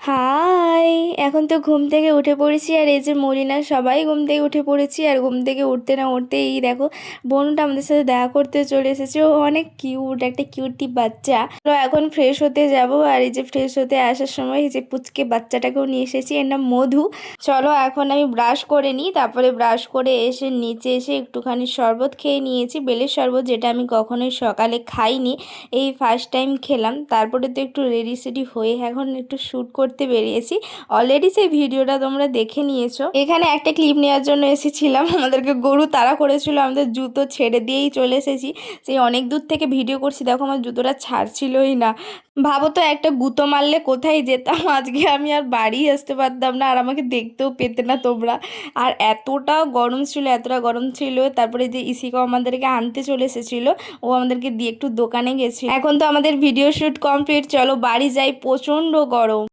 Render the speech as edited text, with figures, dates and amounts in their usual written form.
High, এখন তো ঘুম থেকে উঠে পড়েছি আর এই যে মলিনা সবাই ঘুম থেকে উঠে পড়েছি। আর ঘুম থেকে উঠতে না উঠতে এই দেখো বোনটা আমাদের সাথে দেখা করতে চলে এসেছে। ও অনেক কিউট, একটা কিউটি বাচ্চা। তো এখন ফ্রেশ হতে যাব আর এই যে ফ্রেশ হতে আসার সময় এই যে পুচকে বাচ্চাটাকেও নিয়ে এসেছি, এর নাম মধু। চলো এখন আমি ব্রাশ করে নিই, তারপরে ব্রাশ করে এসে নিচে এসে একটুখানি শরবত খেয়ে নিয়েছি, বেলের শরবত, যেটা আমি কখনোই সকালে খাইনি, এই ফার্স্ট টাইম খেলাম। তারপরে তো একটু রেডি সেডি হয়ে এখন একটু শ্যুট করতে বেরিয়েছি। অলরেডি সেই ভিডিওটা তোমরা দেখে নিয়েছো। এখানে একটা ক্লিপ নেওয়ার জন্য এসেছিলাম, আমাদেরকে গরু তাড়া করেছিল, আমাদের জুতো ছেড়ে দিয়েই চলে এসেছি। সেই অনেক দূর থেকে ভিডিও করছি, দেখো আমার জুতোটা ছাড়ছিলই না। ভাবো তো একটা গুঁতো মারলে কোথায় যেতাম, আজকে আমি আর বাড়ি আসতে পারতাম না, আর আমাকে দেখতেও পেতে না তোমরা। আর এতটা গরম ছিল, এতটা গরম ছিল। তারপরে যে ইসিকা আমাদেরকে আনতে চলে এসেছিলো, ও আমাদেরকে দিয়ে একটু দোকানে গেছি। এখন তো আমাদের ভিডিও শ্যুট কমপ্লিট, চলো বাড়ি যাই, প্রচণ্ড গরম।